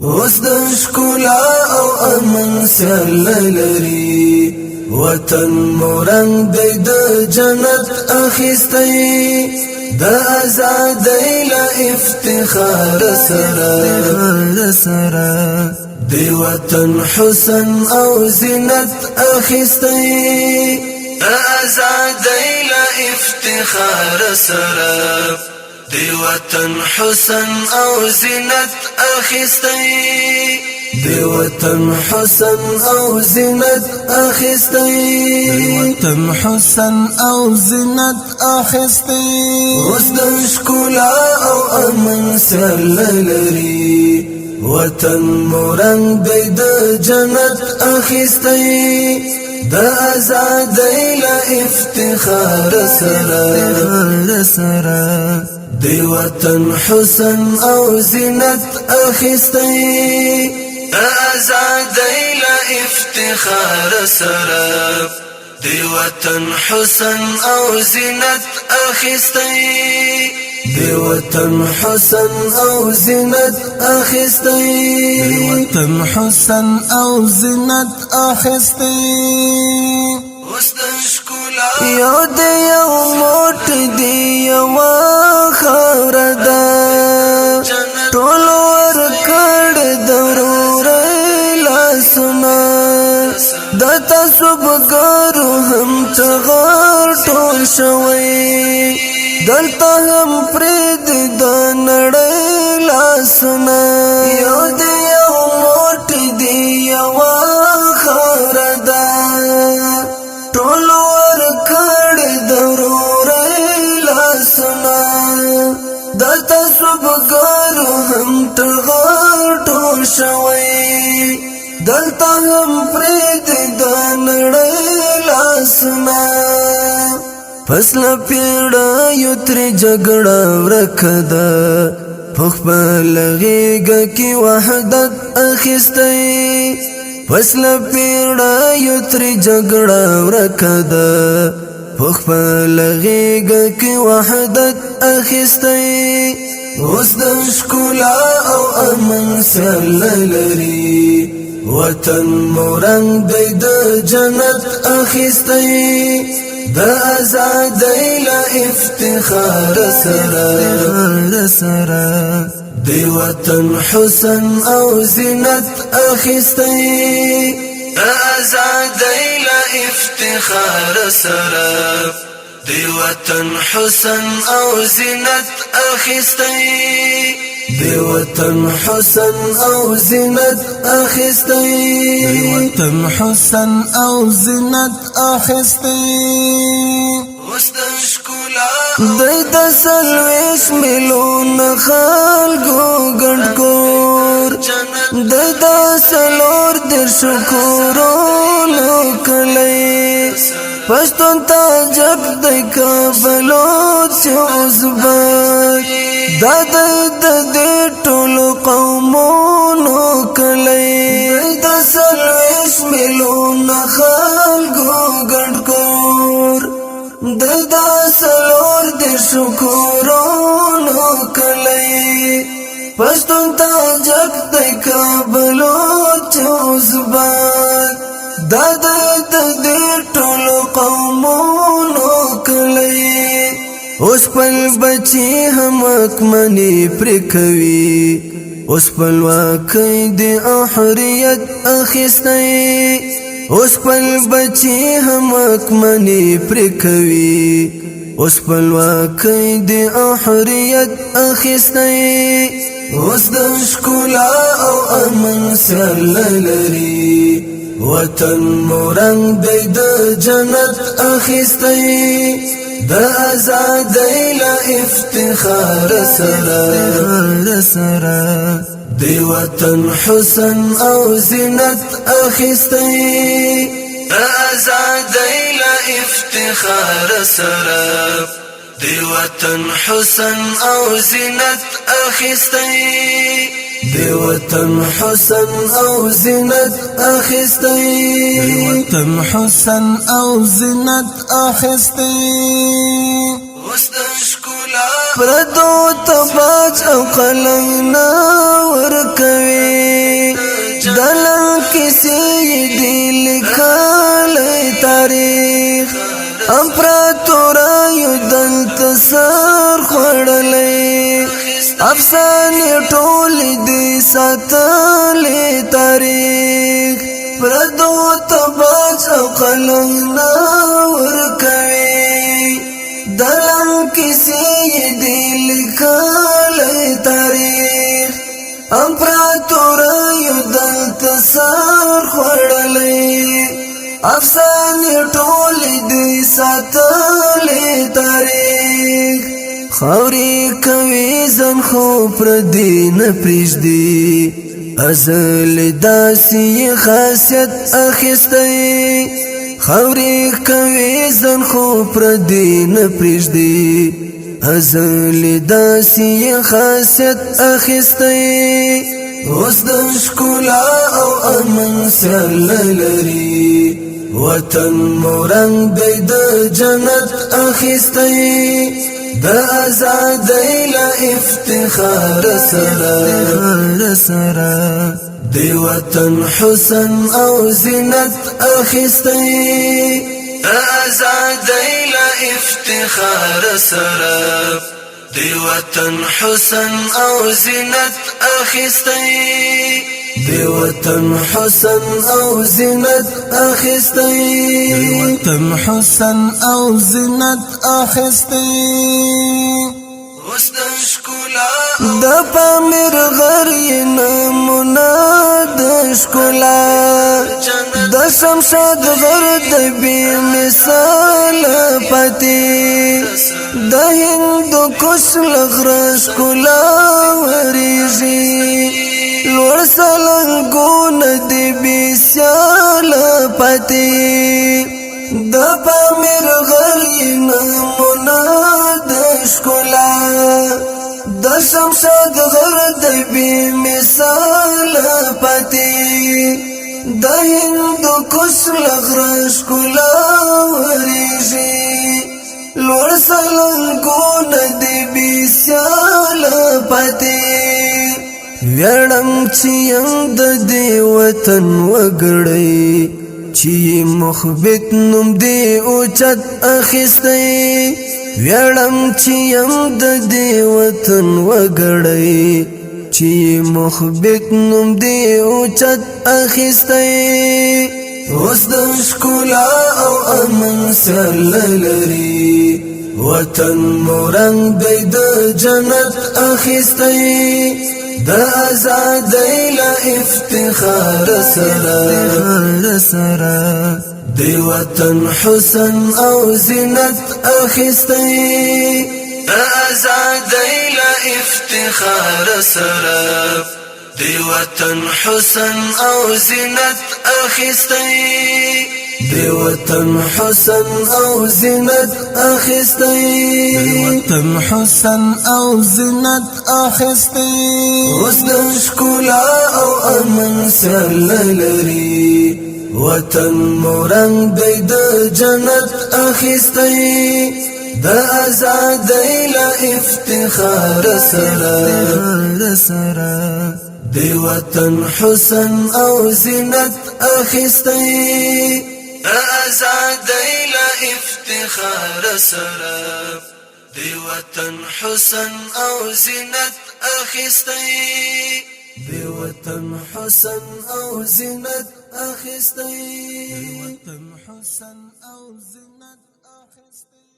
اوس د ښکلا او امن سیال لري وطن مورنګ دی د جنت اخیستی د آزادۍ له افتخار سره دی وطن حسن او زینت اخیستی د آزادۍ له افتخار سره دی وطن حسن او زینت اخیستی دی وطن حسن او زینت اخیستی دی وطن حسن او زینت اخیستی اوس د ښکلا او امن سیال لري وطن مورنګ دی د جنت اخیستی د آزادۍ له افتخار سره دی وطن حسن او زینت اخیستی د آزادۍ له افتخار سره دی وطن حسن او زینت اخیستی دی وطن حسن او زینت اخیستی دی وطن حسن او زینت اخیستی اوس د ښکلا یو دی یو موټ دی یو خاوره ده ټول ورکړ د ورورۍ لاسونه د تعصبګرو هم ټغر ټول شوی دلته هم پرېږدي د نړۍ لاسونه یو دی یو موټ دی یوه خاوره ده ټول ورکړ د ورورۍ لاسونه د تعصبګرو هم ټغر ټول شوی دلته هم پرېږدي د نړۍ لاسونه فصل پیړیو ترې جګړه ورکه ده په خپله غېږه کې وحدت اخیستی فصل پیړیو ترې جګړه ورکه ده په خپله غېږه کې وحدت اخیستی اوس د ښکلا او امن سیال لري وطن مورنګ دی د جنت اخیستی د آزادۍ له افتخار سره دی وطن حسن او زینت اخیستی د آزادۍ له افتخار سره دی وطن حسن او زینت اخیستی دی وطن حسن او زینت اخیستی دی وطن حسن او زینت اخیستی اوس د ښکلا دی د څلوېښت میلیونه خلکو ګډ کور دی د څلوردېرشو کورونو کلی پښتون تاجک دی که بلوچ ازبک دا دی د دې ټولو قومونو کلی د څلوېښت میلیونه خلکو ګډ کور دی د څلوردېرشو کورونو کلی پښتون تاجک دی که بلوچ ازبک دا دی د دې ټولو قومونو کلی اوس خپل بچي هم واکمني پرې کوي اوس خپلواکۍ د حریت اخیستی اوس خپل بچي هم واکمني پرې کوي اوس خپلواکۍ د حریت اخیستی اوس د ښکلا او امن سیال لري وطن مورنګ دی د جنت اخیستی د آزادۍ له افتخار سره دی وطن حسن او زینت اخیستی د آزادۍ له افتخار سره دی وطن حسن او زینت اخیستی دی وطن حسن او زینت اخیستی دی وطن حسن او زینت اخیستی اوس د ښکلا پردو ته باج او قلم نه ورکوي دلم کسی دی لکالی تاریخ امپراتورایو دلت سر خوڑلی افسانی ټولی دی ساتلی تاریخ پردو تباج او قلم ناور کوي دلم کسی دی لکالی تاریخ امپراتورایو دلت سر خوڑلی افسانی ټولی دی ساتلی تاریخ خاوری کوي زن خو پردی نپریږدي ازل داسی خاصیت اخیستی خاوری کوي زن خو پردی نپریږدي ازل داسی خاصیت اخیستی اوس د ښکلا او امن سیاله لري وطن مورنګ دی د جنت اخیستی د آزادۍ له افتخار سره د وطن حسن او زینت اخیستی د آزادۍ له افتخار سره د وطن حسن او زینت اخیستی د وطن حسن او زینت اخیستی د وطن حسن او زینت اخیستی اوس د ښکلا د پامیر غر نمونه د ښکلا د شمشاد غر د بې مثال پاتې د هندوکش له غره ښکلا ورېږي لوړ سلنګونه د بې سیاله پاتې د پامیر غر نمونه د ښکلا د شمشاد غر د بې مثاله پاتې د هندوکش له غره ښکلا ورېږي لوړ سلنګونه د بې سیاله پاتې ویړم چې یم د دې وطن وګړی چې مخبت نوم دې اوچت اخیستی ویړم چې یم د دې وطن وګړی چې مخبت نوم دې اوچت اخیستی اوس د ښکلا او امن سیاله لري وطن مورنګ دی د جنت اخیستی د آزادۍ له افتخار سره د وطن حسن او زینت اخیستی د آزادۍ له افتخار سره د وطن حسن او زینت اخیستی د وطن حسن او زینت اخیستی د وطن حسن او زینت اخیستی اوس د ښکلا او امن سیاله لري وطن مورنګ دی د جنت اخیستی د آزادۍ له افتخار سره د وطن حسن او زینت اخیستی د آزادۍ له افتخار سره د وطن حسن او زینت اخیستی د وطن حسن او زینت اخیستی د وطن حسن او زینت اخیستی